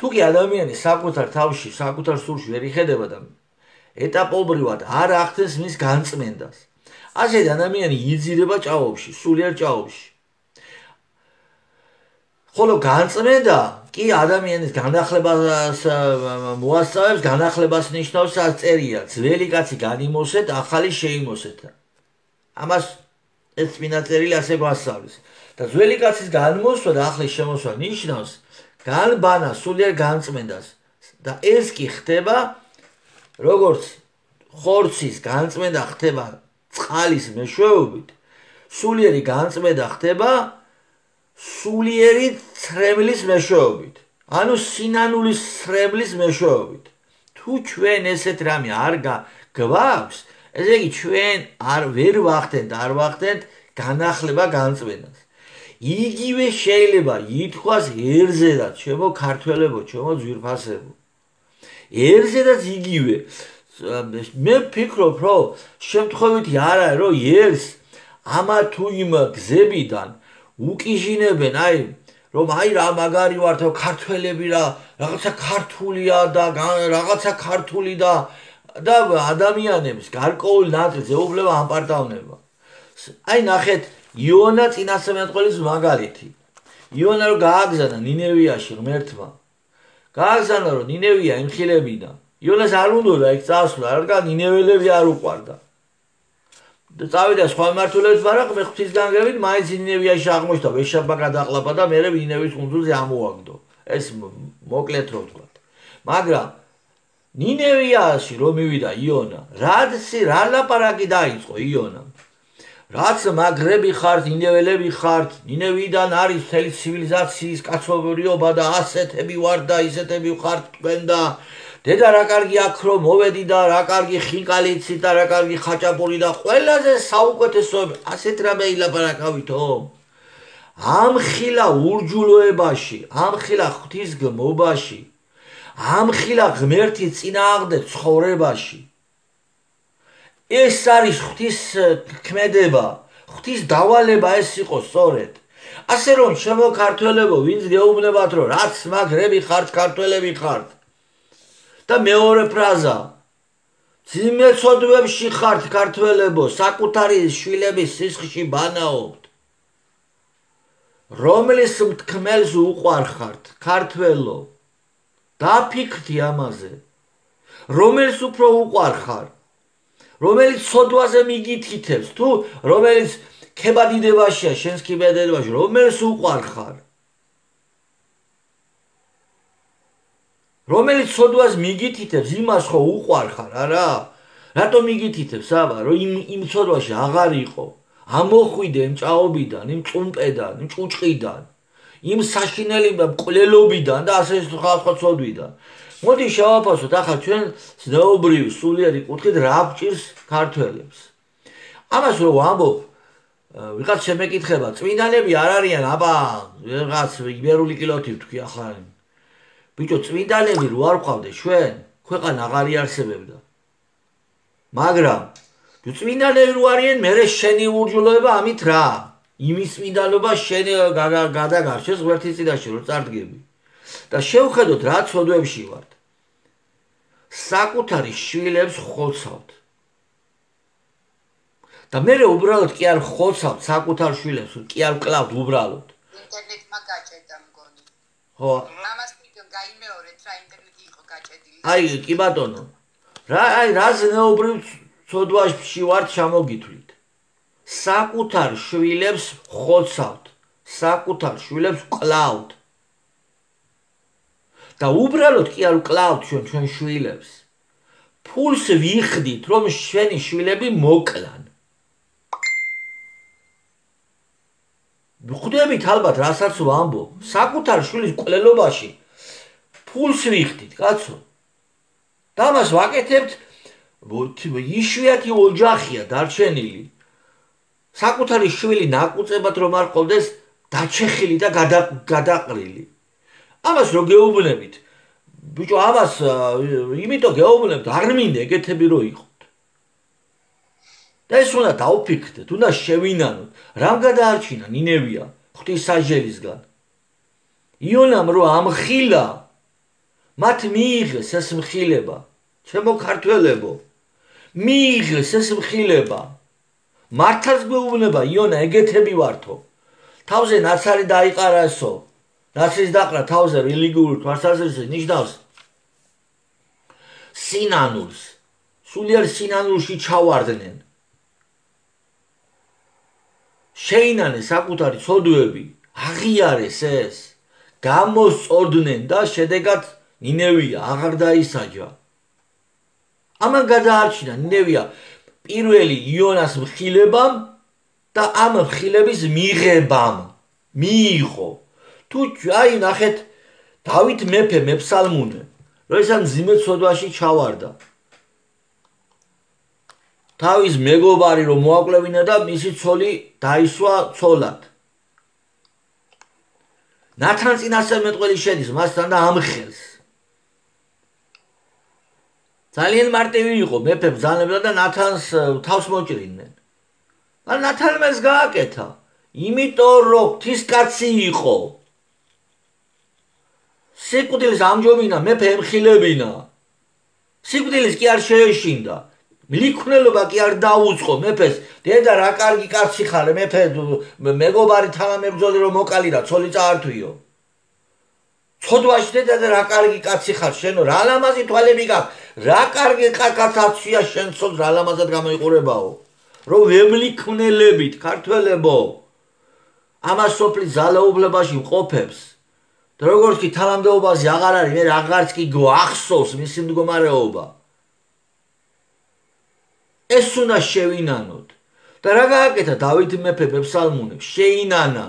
თუ კი ადამიანი საკუთარ თავში, საკუთარ სულში ვერ იხედება და ეტაპობრივად არ ახდენს მის განწმენდას, ასეთი ადამიანი იძირება ჭაობში, სულიერ ჭაობში. ხოლო განწმენდა კი ადამიანის განახლებას მოასწავებს, განახლებას ნიშნავს, წერია ძველი კაცი განიმოსეთ, ახალი შეიმოსეთ. ამას ეს წმინდაწერი ასე გვასწავლის. და ძველი კაცის განმოსვა და ახლის შემოსვა ნიშნავს განბანა სულიერ განწმენდას და ეს კი ხდება როგორც ხორცის განწმენდა ხდება წყალის მეშვეობით, სულიერი განწმენდა ხდება სულიერი ცრემლის მეშვეობით, ანუ სინანულის ცრემლის მეშვეობით. თუ ჩვენ ესეთ რამე არ გვაქვს, ესე იგი ჩვენ ვერ ვახდენთ განახლება განწმენდას. იგივე შეიძლება ითქვას ერზედაც, ჩემო ქართველებო, ჩემო ძვირფასებო. ერზედაც იგივე. მე ვფიქრობ, რომ შემთხვევითი არ არის, რომ ერს ამა თუ იმ გზებიდან უკიჟინებენ, რომ რა მაგარი ვართ, ქართველები რაღაცა ქართულია და რაღაცა ქართული და ადამიანებს გარკვეულ ნაწილს ეუბნება ამპარტავნება. ნახეთ იონა წინასწარმეტყველის მაგალითი. იონა რომ გააგზავნა ნინევიაში ღმერთმა. გააგზავნა რომ ნინევია იმხილებინა. იონას არ უნდოდა იქ წასვლა, რადგან ნინეველები არ უყვარდა. წავიდა სხვა მმართველებს ვარაყ მე ღვთისგანგებით მაინც ნინევიაში აღმოჩნდა ვეშაპა გადაყლაპა და მერე ნინევის კუნძულზე ამოაგდო. ეს მოკლედ რო ვთქვათ. მაგრამ ნინევიაში რომ მივიდა იონა, რა ლაპარაკი დაიწყო იონამ. რაც მაგრები ხართ, ნინეველები ხართ, ნინევიდან არის მთელი ცივილიზაციის კაცობრიობა და ასეთები ვარ და ისეთები ხართ თქვენ და დედა რა კარგი აქ რომ მოვედი და რა კარგი ხინკალი იცით და რა კარგი ხაჭაპური და ყველაზე საუკეთესოები, ასეთ რამე ილაპარაკავითო. ამხილა ურჯულოებაში, ამხილა ღვთისგმობაში, ამხილა ღმერთის წინააღმდეგ ცხოვრებაში. ეს არის ღვთის ქმედება, ღვთის დავალება ეს იყო სწორედ. ასე რომ ჩემო ქართველებო, ვინც გეუბნებათ რომ რაც მაგრები ხართ, ქართველები ხართ. და მეორე ფრაზა ძიმეცოდვებში ხართ ქართველებო, საკუთარი შვილების სისხლში ბანაობთ. რომლის მთქმელს უყვარხართ ქართველო, დაფიქრდი ამაზე. რომელს უფრო უყვარხარ, რომელიც ცოდვაზე მიგითითებს, თუ რომელიც ქებადიდებაშია შენს ქებადიდებაში, რომელს უყვარხარ. რომელიც ცოდვას მიგითითებს, იმას ხო უყვარხარ, არა? რატომ მიგითითებს, აბა, რომ იმ ცოდვაში აღარ იყო, ამოხვიდე იმ ჭაობიდან, იმ წუმპედან, იმ ჭუჭყიდან, იმ საშინელი მკვლელობიდან და ასე სხვა ცოდვიდან. მოდი შევაფასოთ ახლა ჩვენ ზნეობრივი სულიერი კუთხით რა გვჭირს ქართველებს. ამას რომ ვამბობ, ვიღაც შემეკითხება, წმინდანები არ არიან, აბა, რაღაც იბერული კილოთი ვთქვი ახლა. ბიჭო, წმინდანები რო არ ყავდე ჩვენ, ქვეყანა აღარ იარსებებდა. მაგრამ წმინდანები რო არიან, მერე შენი ურჯულოება ამით რა? იმის წმინდანობა შენ გადაგარჩეს ღმერთის წინაშე რო წარდგები. და შევხედოთ რა ცოდვებში ვართ. საკუთარი შვილებს ხოცავთ. და მერე უბრალოდ კი არ ხოცავთ საკუთარ შვილებს, კი არ ვკლავთ უბრალოდ. ინტერნეტმა გაჭედა მგონი. ხო. ამას ვიდეო გაიმეორეთ რა ინტერნეტი იყო გაჭედილი. კი ბატონო. რა ზნეობრივ ცოდვაში ვართ ჩამოგითვლით. საკუთარ შვილებს ხოცავთ, საკუთარ შვილებს ვკლავთ. და უბრალოდ კი არ ვკლავთ ჩვენ შვილებს. ფულს ვიხდით, რომ შენი შვილები მოკლან. ხვდებით ალბათ, რასაც ვამბობ, საკუთარ შვილის მკვლელობაში ფულს ვიხდით, კაცო. და მას ვაკეთებთ, იშვიათი ოჯახია დარჩენილი. საკუთარი შვილი ნაკუწებად რომ არ ყოფდეს დაჩეხილი და გადაყრილი. ამას რო გეუბნებით, ბიჭო, ამას იმიტომ გეუბნებთ, არ მინდა ეგეთები რო იყოთ. და ეს უნდა დავფიქრდეთ, უნდა შევინანოთ, რამ გადაარჩინა ნინევია ღვთის საჟელისგან. იონამ რო ამხილა, მათ მიიღეს ეს მხილება, ჩემო ქართველებო, მიიღეს ეს მხილება. მართლაც გვეუბნება იონა ეგეთები ვართო. თავზე ნაცარი დაიყარასო. ნაცრის დაყრა თავზე რელიგიური თვალსაზრისით ნიშნავს სინანულს. სულიერ სინანულში ჩავარდნენ. შეინანეს საკუთარი ცოდვები, აღიარეს ეს, გამოსწორდნენ და შედეგად ნინევია აღარ დაისაჯა. ამან გადაარჩინა ნინევია პირველი იონას მხილებამ და ამ მხილების მიღებამ მიიღო. თუ აი ნახეთ დავით მეფე მეფსალმუნე, როდესაც მძიმე ცოდვაში ჩავარდა. თავის მეგობარი რომ მოაკვლევინა და მისი ცოლი დაისვა ცოლად. ნათან წინასწარმეტყველი შედის მასთან და ამხელს. ძალიან მარტივი იყო მეფე ბრძანებდა და ნათანს თავს მოჭრიდნენ. მაგრამ ნათანმა ეს გააკეთა, იმიტომ რომ ღვთისკაცი იყო. სიკვდილის ამჯობინა მეფე ემხილებინა. სიკვდილის კი არ შეეშინდა. მლიქვნელობა კი არ დაუწყო მეფეს. დედა რა კარგი კაცი ხარ, მეფე მეგობარი თანამებრძოლი რომ მოკალი და ცოლი წაართვიო. ცოდვაში დედა და რა კარგი კაცი ხარ, შენო რა ლამაზი თვალები გაქვს, რა კარგი კაცაცია შენ ცოლს რა ლამაზად გამოიყურებაო. რომ ვემლიქვნელებით ქართველებო. ამას სოფლის ძალაუფლებაში მყოფებს. და როგორც კი თანამდებობაზე აღარ არის, მე აღარც კი გვახსოვს მისი მდგომარეობა. ეს უნდა შევინანოთ. და რა გააკეთა დავით მეფე მეფსალმუნე? შეინანა.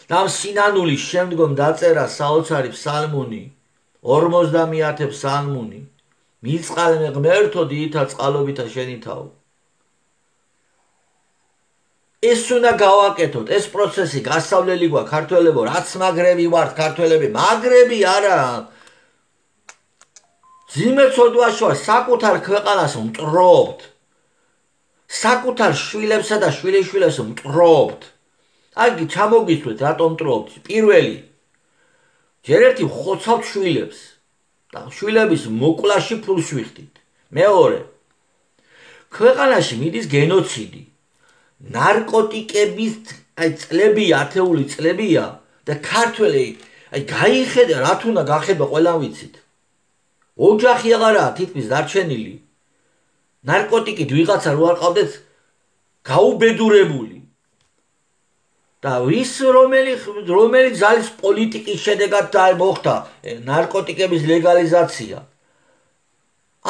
და ამ სინანულის შემდგომ დაწერა საოცარი ფსალმუნი, 50 ფსალმუნი. მიწყალმე ღმერთო დიითა წყალობითა შენითაო. ეს უნდა გავაკეთოთ, ეს პროცესი გასავლელი გვაქვს ქართველებო, რაც მაგრები ვართ ქართველები, მაგრები არა. ძიმე ცოდვაში ვარ, საკუთარ ქვეყანას მტრობთ. საკუთარ შვილებსა და შვილიშვილებს მტრობთ. აი ჩამოგიცვეთ რატომ მტრობთ. პირველი, ჯერ ერთი ხოცავთ შვილებს და შვილების მოკლაში ფულს ვიხდით. მეორე, ქვეყანაში მიდის გენოციდი. ნარკოტიკების წლებია, ათეული წლებია და ქართველი გაიხედა რა თუნდა გახება ყველამ ვიცით. ოჯახი აღარაა თითქმის დარჩენილი. ნარკოტიკით ვიღაცა რო არ ყავდეთ გაუბედურებული. და ვის რომელი ძალის პოლიტიკის შედეგად მოხდა ნარკოტიკების ლეგალიზაცია.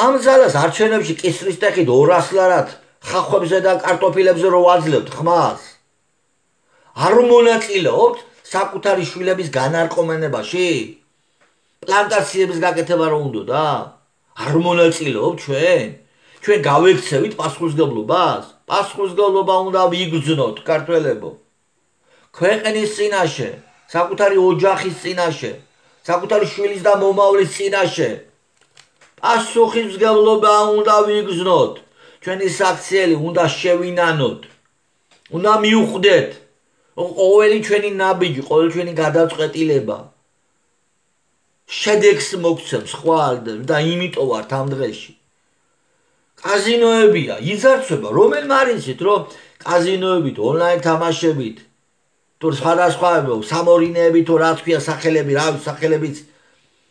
ამ ძალას არჩევნებში კისრის ტეხით 200 ლარად ხახვებზე და კარტოფილებზე რო ვაძლევთ ხმას. არ მონაწილეობთ საკუთარი შვილების განარყომენებაში? პლანტაციების გაკეთება რო უნდოდა? არ მონაწილეობთ ჩვენ? ჩვენ გავექცევით პასუხისმგებლობას? პასუხისმგებლობა უნდა ვიგრძნოთ ქართველებო. ქვეყნის წინაშე, საკუთარი ოჯახის წინაშე, საკუთარი შვილის და მომავლის წინაშე. პასუხისმგებლობა უნდა ვიგრძნოთ. ჩვენი საქციელი უნდა შევინანოთ. უნდა მიუხვდეთ. ყოველი ჩვენი ნაბიჯი, ყოველი ჩვენი გადაწყვეტილება შედეგს მოგცემს ხვალ და იმიტომ ვართ ამ დღეში. კაზინოებია, იძარცვება, რომელმა არიცით, რომ კაზინოებით, ონლაინ თამაშებით, თუ სხვადასხვა სამორინეები, თუ რა თქვია სახელები, რა სახელებიც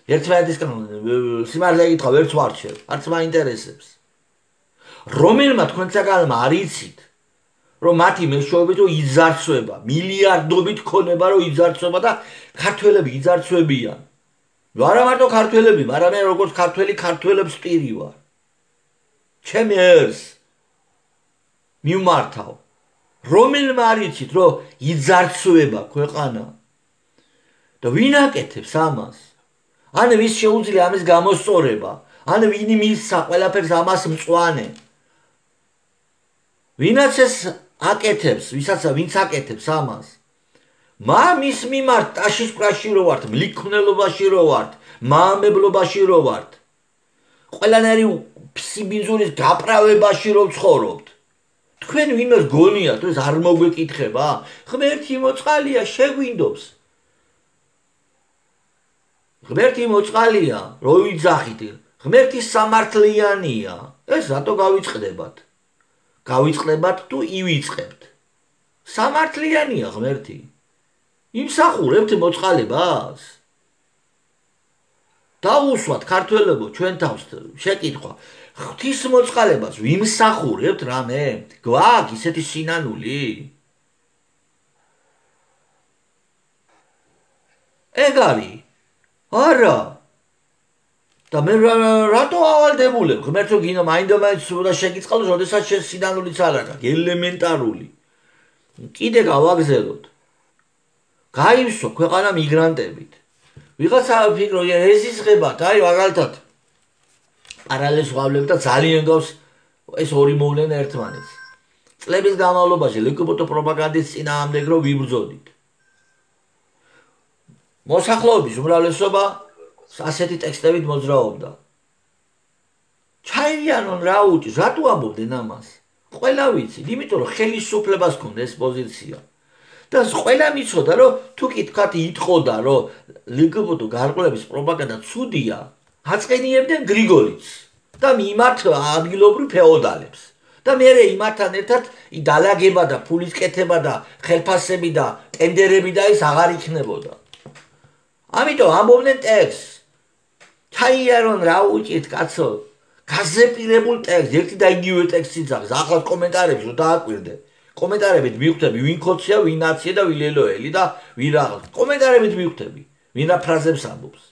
ერთმანეთისგან სიმართლე გითხრა ვერც ვარჩევ, არც მაინტერესებს. რომელმა თქვენցაგანმა არიცით, რომ მათი მეშვეობით რომ იძარცვება, მილიარდობით ქონება რომ იძარცვება და ქართველები იძარცვებიან. არა მარტო ქართველები, მაგრამ მე როგორც ქართველი ქართველებს პირი ვარ. ჩემი ერს მიმართავ. რომელმა არიცით, რომ იძარცვება ქვეყანა და ვინ აკეთებს ამას? ან ვის შეუძლია ამის გამოსწორება? ან ვინ მისცა ყველაფერს ამას მწვანე? ვინაც ეს აკეთებს, ვინც აკეთებს ამას? მის მიმართ ტაშისკვრაში რო ვართ, მლიქვნელობაში რო ვართ, მაამებლობაში რო ვართ, ყველანაირი ფსიბინძურის გაправებაში რო ვცხოვრობთ. თქვენ ვინმეს გონიათ, ეს არ მოგვეკითხება? ღმერთი მოწყალია, შეგვინდობს. ღმერთი მოწყალია, რო ვიძახით, ღმერთი სამართლიანია. ეს რატო გავიწყდებათ? გავიწყდებათ თუ ივიწყებთ? სამართლიანია ღმერთი. იმსახურებთ მოწყალებას. დაუსვათ ქართველებო ჩვენ თავს შეკითხვა. ღვთის მოწყალებას ვიმსახურებთ რამე? გვაქვს ისეთი სინანული? ეგ არის. არა. და მე რატო ავალდებულებ? ღმერთო გინდა მაინდა-მაინც უნდა შეგიწყალოს, როდესაც შენ სინანულიც არ აქვს, ელემენტარული. კიდე გავაგზელოთ. გაივსო ქვეყანა მიგრანტებით. ვიღაცა ფიქრო, ეს ისღებათ, აი მაგალითად პარალელს ვავლებ და ძალიან გავს ეს ორი მოვლენა ერთმანეთს. წლების განმავლობაში ლგბტ პროპაგანდის წინააღმდეგ რო ვიბრძოდით. მოსახლეობის უმრავლესობა ასეთი ტექსტებით მოძრაობდა. ჩაირიანონ რა უჭირს, რატო ამბობდნენ ამას? ყველა ვიცით, იმიტომ რომ ხელისუფლებას ჰქონდა ეს პოზიცია. და ყველა მიცოდა, რომ თუ კი თქვათ იტყოდა, რომ ლგბტ გარყვნების პროპაგანდა ცუდია, აწყენიებდნენ გრიგოლიძს და მიმართ ადგილობრივ ფეოდალებს. და მე იმათთან ერთად დალაგება და ფულის კეთება და ხელფასები და ტენდერები და ის აღარ იქნებოდა. ამიტომ ამბობდნენ ტექსტს. ჩაიარონ რა უჭირთ კაცო? გაზეპირებულ ტექსტს, ერთი და იგივე ტექსტი ძახს. ახლა კომენტარებში რომ დააკვირდე. კომენტარებით მივხვდები ვინ ქოცია, ვინ აცია და ვინ ელოელი და ვინ რაღაც. კომენტარებით მივხვდები, ვინ რა ფრაზებს ამბობს.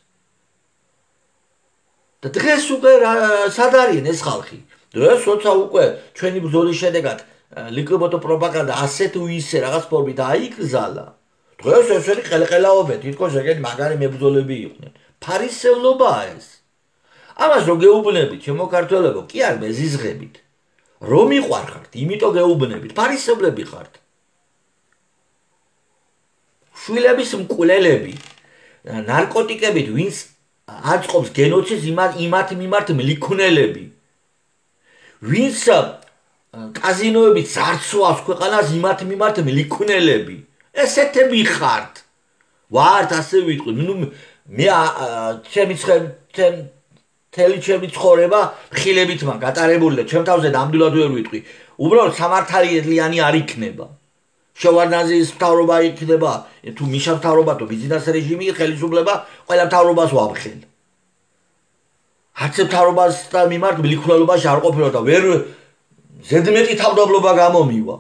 და დღეს უკვე სად არიან ეს ხალხი? დღეს როცა უკვე ჩვენი ბრძოლის შედეგად ლგბტ პროპაგანდა ასე თუ ისე რაღაც ფორმით აიკრძალა. დღეს ესენი ყელყელაობენ, თითქოს ეგენი მაგარი მებრძოლები იყვნენ. ფარისევლობაა ეს. ამას რო გეუბნებით, ჩემო ქართველებო, კი არ მეზიზღებით. რომ მიყვარხართ, იმიტომ გეუბნებით, ფარისევლები ხართ. შვილების მკვლელები, ნარკოტიკებით ვინც აწყობს გენოციდს იმათ მიმართ მლიქნელები. ვინც კაზინოებით ძარცვავს ქვეყანას იმათ მიმართ მლიქნელები. ესეთები ხართ. ვართ ასე ვიტყვი. ნუ მე ჩემი ცხოვრება ხილებით მაგ გატარებული და ჩემ თავზე ნამდვილად ვერ ვიტყვი. უბრალოდ სამართალიანი არ იქნება. შევარდნაძის მთავრობა იქნება, თუ მიშა მთავრობა, თუ ბიზნეს რეჟიმი, ხელისუფლება, ყველა მთავრობას ვამხელ. არც მთავრობასთან მიმართ მლიქნელობაში არ ყოფილა და ვერ ზედმეტი თავდაბლობა გამომივა.